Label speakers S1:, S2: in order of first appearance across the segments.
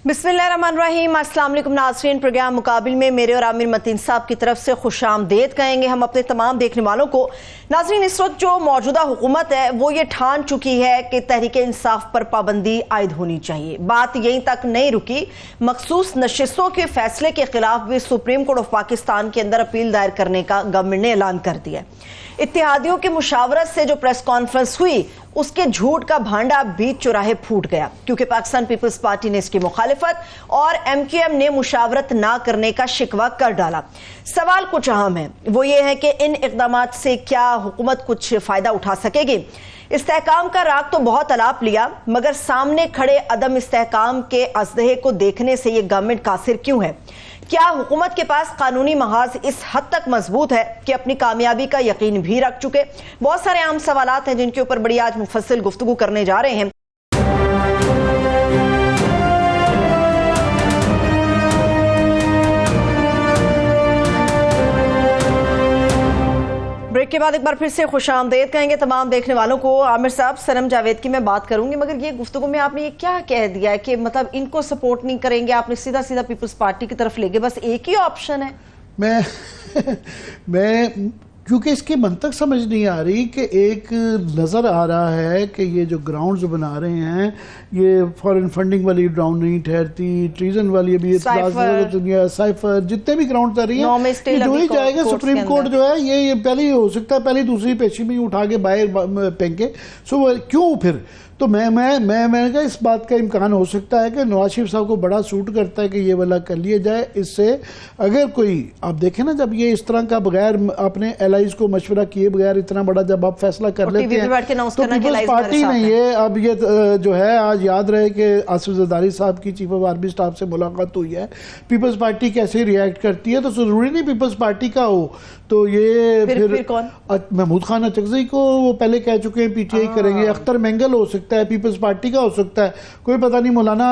S1: बिस्मिल्लाहिर्रहमानिर्रहीम। अस्सलाम वालेकुम नाज़रीन, प्रोग्राम मुकाबिल में मेरे और आमिर मतीन साहब की तरफ से खुशामदीद कहेंगे हम अपने तमाम देखने वालों को। नाज़रीन, इस वक्त जो मौजूदा हुकूमत है वो ये ठान चुकी है कि तहरीक इंसाफ पर पाबंदी आयद होनी चाहिए। बात यहीं तक नहीं रुकी, मखसूस नशिस्तों के फैसले के खिलाफ भी सुप्रीम कोर्ट ऑफ पाकिस्तान के अंदर अपील दायर करने का गवर्नमेंट ने ऐलान कर दिया। इत्तेहादियों की मुशावरत से जो प्रेस कॉन्फ्रेंस हुई उसके झूठ का भांडा बीच चौराहे फूट गया, क्योंकि पाकिस्तान पीपल्स पार्टी ने इसकी मुखालिफत और MQM ने मुशावरत ना करने का शिकवा कर डाला। सवाल कुछ अहम है, वो ये है कि इन इक़दामात से क्या हुकूमत कुछ फायदा उठा सकेगी। इस्तेहकाम का राग तो बहुत अलाप लिया, मगर सामने खड़े अदम इस्तेहकाम के अज़दहे को देखने से ये गवर्नमेंट कासिर क्यों है? क्या हुकूमत के पास कानूनी महाज इस हद तक मजबूत है कि अपनी कामयाबी का यकीन भी रख चुके? बहुत सारे आम सवालात हैं जिनके ऊपर बड़ी आज मुफस्सिल गुफ्तगू करने जा रहे हैं। ब्रेक के बाद एक बार फिर से खुशामदीद कहेंगे तमाम देखने वालों को। आमिर साहब, सनम जावेद की मैं बात करूंगी, मगर ये गुफ्तगू में आपने ये क्या कह दिया है कि मतलब इनको सपोर्ट नहीं करेंगे, आपने सीधा सीधा पीपल्स पार्टी की तरफ ले गए, बस एक ही ऑप्शन है? मैं क्योंकि इसकी मंतक समझ नहीं आ रही कि एक नज़र आ रहा है कि ये जो ग्राउंड्स बना रहे हैं ये फॉरेन फंडिंग वाली ग्राउंड नहीं ठहरती, ट्रीजन वाली अभी साइफर जितने भी ग्राउंड आ रही है जो ही जाएगा सुप्रीम कोर्ट जो है ये पहले ही हो सकता है, पहली दूसरी पेशी में ही उठा के बाहर फेंके। सो क्यों फिर तो मैंने कहा इस बात का इम्कान हो सकता है कि नवाज शरीफ साहब को बड़ा सूट करता है कि ये वाला कर लिया जाए। इससे अगर कोई आप देखें ना, जब ये इस तरह का बगैर अपने एलाइज को मशवरा किए बगैर इतना बड़ा जब आप फैसला कर लेते हैं तो पीपल्स पार्टी ने ये अब ये जो है आज याद रहे कि आसिफ जरदारी साहब की चीफ ऑफ आर्मी स्टाफ से मुलाकात हुई है, पीपल्स पार्टी कैसे रिएक्ट करती है, तो जरूरी नहीं पीपल्स पार्टी का हो तो ये फिर कौन? महमूद खान अचकज़ई को वो पहले कह चुके हैं PTI करेंगे, अख्तर मेंगल हो सकता है, पीपल्स पार्टी का हो सकता है, कोई पता नहीं मौलाना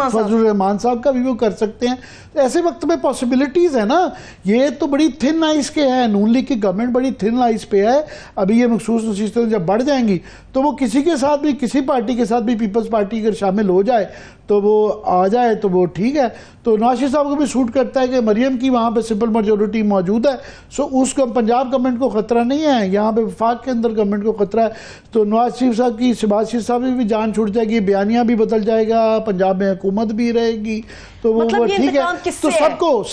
S1: फजलुर रहमान साहब का भी वो कर सकते हैं। तो ऐसे वक्त में पॉसिबिलिटीज है ना, ये तो बड़ी थिन आइस के है, नून लीग की गवर्नमेंट बड़ी थिन आइस पे है। अभी ये मखसूस नशीस्तें जब बढ़ जाएंगी तो वो किसी के साथ भी किसी पार्टी के साथ भी पीपल्स पार्टी अगर शामिल हो जाए तो वो आ जाए तो वो ठीक है। तो नवाज शरीफ साहब को भी सूट करता है कि मरियम की वहाँ पे सिंपल मेजोरिटी मौजूद है, सो उसको पंजाब गवर्नमेंट को खतरा नहीं है, यहाँ पे वफाक के अंदर गवर्नमेंट को खतरा है। तो नवाज शरीफ साहब की शहबाज शरीफ साहब भी जान छूट जाएगी, बयानिया भी बदल जाएगा, पंजाब में हुकूमत भी रहेगी, तो मतलब वो ठीक है। तो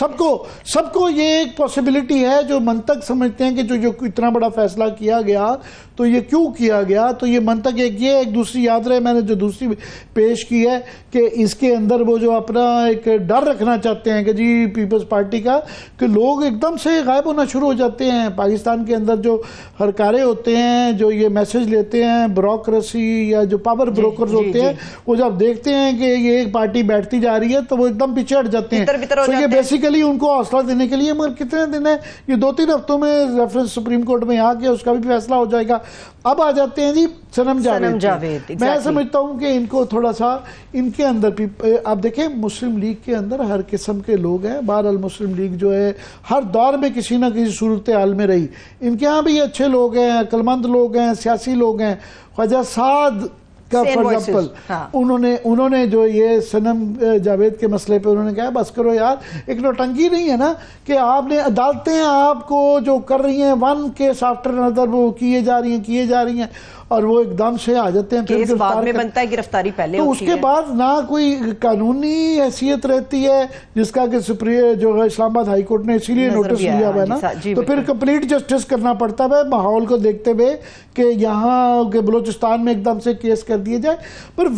S1: सबको ये एक पॉसिबिलिटी है जो मंतक समझते हैं कि जो इतना बड़ा फैसला किया गया तो ये क्यों किया गया, तो ये मंतक एक दूसरी याद रहे मैंने जो दूसरी पेश की है कि इसके अंदर वो जो अपना एक डर रखना चाहते हैं कि जी पीपल्स पार्टी का कि लोग एकदम से गायब होना शुरू हो जाते हैं। पाकिस्तान के अंदर जो हरकारे होते हैं, जो ये मैसेज लेते हैं, ब्यूरोक्रेसी या जो पावर ब्रोकर्स होते हैं, वो जब देखते हैं कि ये एक पार्टी बैठती जा रही है तो वो एकदम पीछे हट जाते हैं। तो ये बेसिकली उनको हौसला देने के लिए, मगर कितने दिन है, ये 2-3 हफ्तों में रेफरेंस सुप्रीम कोर्ट में आ गया, उसका भी फैसला हो जाएगा। अब आ जाते हैं जी सनम जावेद। मैं समझता हूं कि इनको थोड़ा सा इनके अंदर आप देखें मुस्लिम लीग के अंदर हर किस्म के लोग हैं। बहरहाल मुस्लिम लीग जो है हर दौर में किसी ना किसी सूरत हाल में रही, इनके यहाँ भी अच्छे लोग हैं, अक्लमंद लोग हैं, सियासी लोग हैं। ख्वाजा साद का फॉर एग्जाम्पल उन्होंने जो ये सनम जावेद के मसले पे उन्होंने कहा बस करो यार, एक नौटंकी नहीं है ना कि आपने अदालतें आपको जो कर रही हैं वन केस आफ्टर अनदर वो किए जा रही हैं और वो एकदम से आ जाते हैं, फिर बाद में बनता है गिरफ्तारी पहले
S2: तो उसके बाद ना कोई कानूनी हैसियत रहती है जिसका कि सुप्रीम जो है इस्लामाबाद हाई कोर्ट ने इसीलिए नोटिस लिया हुआ है ना, तो फिर कंप्लीट जस्टिस करना पड़ता है माहौल को देखते हुए कि यहाँ के बलूचिस्तान में एकदम से केस कर दिए जाए। पर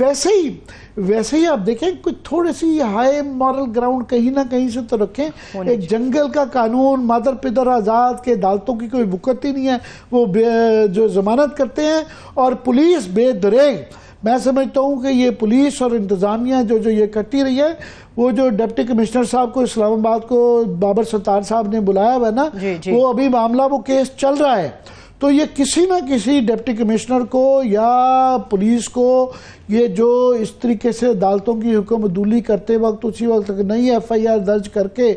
S2: वैसे ही आप देखें कुछ थोड़ी सी हाई मॉरल ग्राउंड कहीं ना कहीं से तो रखें। एक जंगल का कानून, मादर पिदर आज़ाद के अदालतों की कोई बुकत ही नहीं है, वो जो जमानत करते हैं और पुलिस बेदरेग। मैं समझता हूँ कि ये पुलिस और इंतज़ामिया जो ये करती रही है, वो जो डिप्टी कमिश्नर साहब को इस्लामाबाद को बाबर सत्तार साहब ने बुलाया हुआ है ना, वो अभी मामला वो केस चल रहा है, तो ये किसी ना किसी डिप्टी कमिश्नर को या पुलिस को
S1: یہ جو اس طریقے سے عدالتوں کی حکم عدولی کرتے وقت اسی وقت نئی ایف آئی آر درج کر کے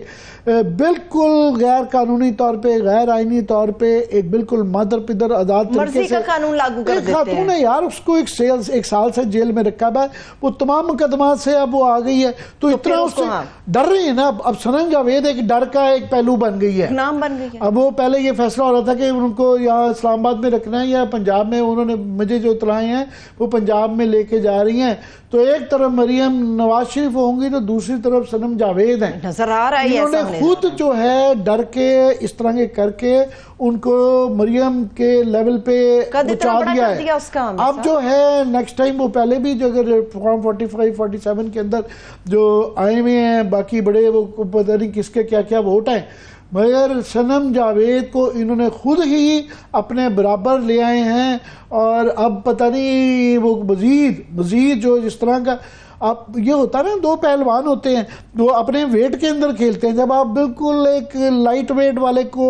S1: بالکل غیر قانونی طور پہ غیر آئینی طور پہ ایک بالکل مادر پدر آزاد طریقے سے
S3: قانون لاگو کر دیتے ہیں.
S1: خاتون ہے یار, اس کو ایک سال سے جیل میں رکھا ہے, وہ تمام مقدمات سے اب وہ آ گئی ہے, تو اتنا اس سے ڈر رہی ہے نا. اب سنم جاوید ایک ڈر کا ایک پہلو بن گئی ہے,
S3: نام بن گئی ہے.
S1: اب وہ پہلے یہ فیصلہ ہو رہا تھا کہ ان کو یہاں اسلام آباد میں رکھنا ہے یا پنجاب میں, انہوں نے مجھے جو اطلاعیں ہیں وہ پنجاب میں لے کے جا رہی ہیں. تو ایک طرف مریم نواز شریف ہوں گی تو دوسری طرف سنم جاوید ہیں.
S3: نظر آ رہا ہے
S1: انہوں نے خود جو ہے ڈر کے اس طرح کے کر کے ان کو مریم کے لیول پہ پہنچا دیا ہے. اب جو ہے نیکسٹ ٹائم وہ پہلے بھی جو اگر فارم 45 47 کے اندر جو آئے ہوئے ہیں باقی بڑے وہ پتہ نہیں کس کے کیا کیا ووٹ ہیں, مگر سنم جاوید کو انہوں نے خود ہی اپنے برابر لے آئے ہیں. اور اب پتہ نہیں وہ مزید جو اس طرح کا اب یہ ہوتا ہے نا, دو پہلوان ہوتے ہیں وہ اپنے ویٹ کے اندر کھیلتے ہیں. جب آپ بالکل ایک لائٹ ویٹ والے کو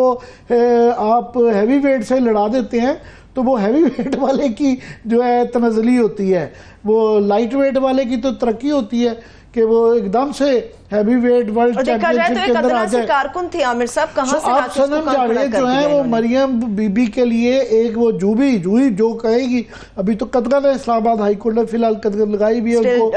S1: آپ ہیوی ویٹ سے لڑا دیتے ہیں تو وہ ہیوی ویٹ والے کی جو ہے تنزلی ہوتی ہے, وہ لائٹ ویٹ والے کی تو ترقی ہوتی ہے کہ وہ ایک دم سے ہیوی ویٹ ورلڈ چیمپئن شپ کے اندر آ جائے.
S3: کارکن تھی عامر صاحب, کہاں سے
S1: اب سنم جاوید جو ہیں وہ مریم بی بی کے لیے ایک وہ جوہی جو کہے گی, ابھی تو قدغن ہے اسلام آباد ہائی کورٹ نے فی الحال قدغن لگائی بھی ہے ان کو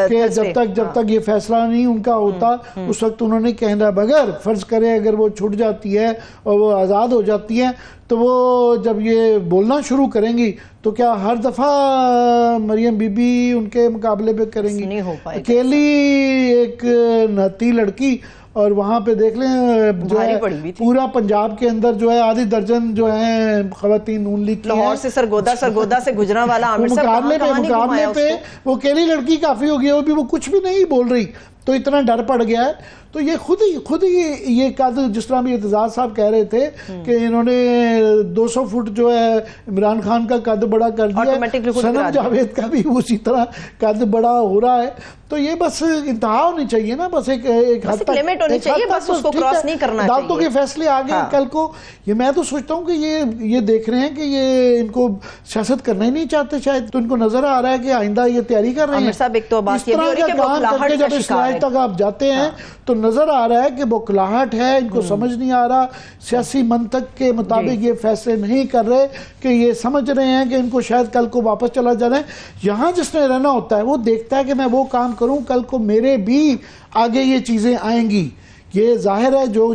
S1: کہ جب تک یہ فیصلہ نہیں ان کا ہوتا اس وقت انہوں نے کہنا, مگر فرض کرے اگر وہ چھوٹ جاتی ہے اور وہ آزاد ہو جاتی ہیں تو وہ جب یہ بولنا شروع کریں گی تو کیا ہر دفعہ مریم بی بی ان کے مقابلے پہ کریں گی؟ اکیلی ایک نہتی لڑکی, اور وہاں پہ دیکھ لیں جو ہے پورا پنجاب کے اندر جو ہے آدھی درجن جو ہیں خواتین نون لیگ کی ہیں.
S3: لاہور سے سرگودا سے گجرا والا عامر صاحب
S1: مقابلے پہ وہ اکیلی لڑکی کافی ہو گئی, وہ بھی وہ کچھ بھی نہیں بول رہی, تو اتنا ڈر پڑ گیا ہے. تو یہ خود ہی یہ قد, جس طرح بھی اعتزاز صاحب کہہ رہے تھے کہ انہوں نے 200 فٹ جو ہے عمران خان کا قد بڑا کر دیا, سنم جاوید کا بھی اسی طرح قد بڑا ہو رہا ہے. تو یہ بس انتہا ہونی چاہیے نا, بس ایک حد تک
S3: لمٹ ہونی چاہیے, بس اس کو کراس نہیں کرنا چاہیے.
S1: عدالتوں کے فیصلے آگے کل کو, یہ میں تو سوچتا ہوں کہ یہ دیکھ رہے ہیں کہ یہ ان کو سیاست کرنا ہی نہیں چاہتے شاید, تو ان کو نظر آ رہا ہے کہ آئندہ یہ تیاری کر رہے ہیں. اس طرح کا کام کر کے جب اصلاح تک آپ جاتے ہیں تو نظر آ رہا ہے کہ بوکھلاہٹ ہے, ان کو سمجھ نہیں آ رہا, سیاسی منطق کے مطابق یہ فیصلے نہیں کر رہے کہ یہ سمجھ رہے ہیں کہ ان کو شاید کل کو واپس چلا جانا ہے. یہاں جس نے رہنا ہوتا ہے وہ دیکھتا ہے کہ میں وہ کام کروں, کل کو میرے بھی آگے یہ چیزیں آئیں گی. یہ ظاہر ہے جو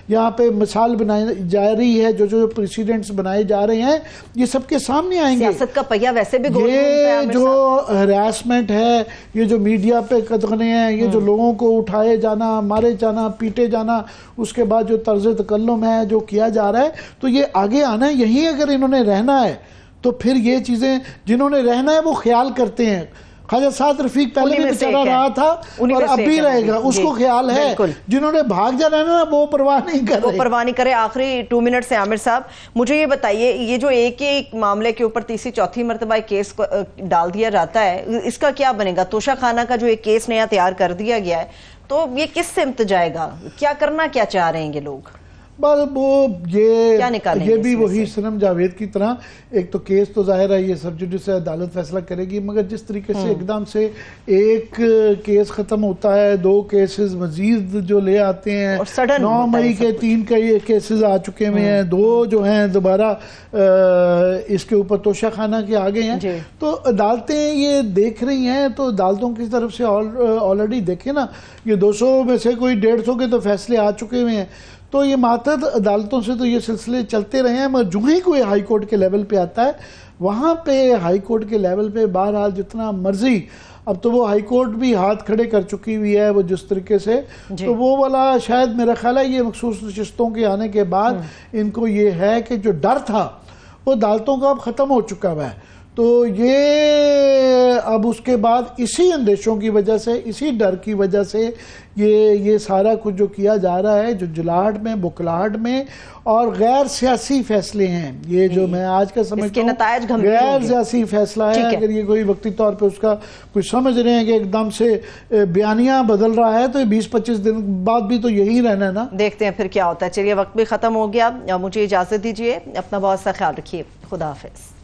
S1: یہاں پہ مثال بنائی جا رہی ہے, جو پریسیڈنٹس بنائے جا رہے ہیں, یہ سب کے سامنے آئیں گے.
S3: سیاست کا پہیہ ویسے بھی گول
S1: یہ جو ہراسمنٹ ہے, یہ جو میڈیا پہ قدغنے ہیں, یہ جو لوگوں کو اٹھائے جانا, مارے جانا, پیٹے جانا, اس کے بعد جو طرز تکلم ہے جو کیا جا رہا ہے, تو یہ آگے آنا ہے. یہی اگر انہوں نے رہنا ہے تو پھر یہ چیزیں جنہوں نے رہنا ہے وہ خیال کرتے ہیں. خواجہ سعد رفیق پہلے بھی بیچارہ رہا تھا اور اب بھی رہے گا, اس کو خیال ہے. جنہوں نے بھاگ جانا ہے نا وہ پرواہ نہیں کر رہے,
S3: وہ پرواہ نہیں کرے. آخری 2 منٹ سے عامر صاحب مجھے یہ بتائیے, یہ جو ایک معاملے کے اوپر تیسری چوتھی مرتبہ ایک کیس ڈال دیا جاتا ہے, اس کا کیا بنے گا؟ توشہ خانہ کا جو ایک کیس نیا تیار کر دیا گیا ہے, تو یہ کس سمت جائے گا؟ کیا کرنا کیا چاہ رہے ہیں یہ لوگ؟
S1: بس وہ یہ بھی وہی سنم جاوید کی طرح, ایک تو کیس تو ظاہر ہے یہ سب جوڈیس عدالت فیصلہ کرے گی, مگر جس طریقے سے ایک دم سے ایک کیس ختم ہوتا ہے, 2 کیسز مزید جو لے آتے ہیں, 9 مئی کے 3 کیسز آ چکے ہوئے ہیں, 2 جو ہیں دوبارہ اس کے اوپر توشہ خانہ کے آگے ہیں. تو عدالتیں یہ دیکھ رہی ہیں, تو عدالتوں کی طرف سے آلریڈی دیکھیں نا, یہ 200 میں سے کوئی 150 کے تو فیصلے آ چکے ہوئے ہیں. تو یہ ماتحت عدالتوں سے تو یہ سلسلے چلتے رہے ہیں, مگر جو ہی کوئی ہائی کورٹ کے لیول پہ آتا ہے, وہاں پہ ہائی کورٹ کے لیول پہ بہرحال جتنا مرضی, اب تو وہ ہائی کورٹ بھی ہاتھ کھڑے کر چکی ہوئی ہے وہ جس طریقے سے, تو وہ والا شاید میرا خیال ہے یہ مخصوص نشستوں کے آنے کے بعد ان کو یہ ہے کہ جو ڈر تھا وہ عدالتوں کا اب ختم ہو چکا ہوا ہے. تو یہ اب اس کے بعد اسی اندیشوں کی وجہ سے, اسی ڈر کی وجہ سے یہ سارا کچھ جو کیا جا رہا ہے, جو جلاہٹ میں, بکلاہٹ میں, اور غیر سیاسی فیصلے ہیں, یہ جو میں آج کا سمجھتا ہوں غیر سیاسی فیصلہ ہے. اگر یہ کوئی وقتی طور پہ اس کا کچھ سمجھ رہے ہیں کہ ایک دم سے بیانیہ بدل رہا ہے, تو 20-25 دن بعد بھی تو یہی رہنا ہے نا.
S3: دیکھتے ہیں پھر کیا ہوتا ہے. چلیے وقت بھی ختم ہو گیا, مجھے اجازت دیجیے, اپنا بہت سا خیال رکھیے, خدا حافظ.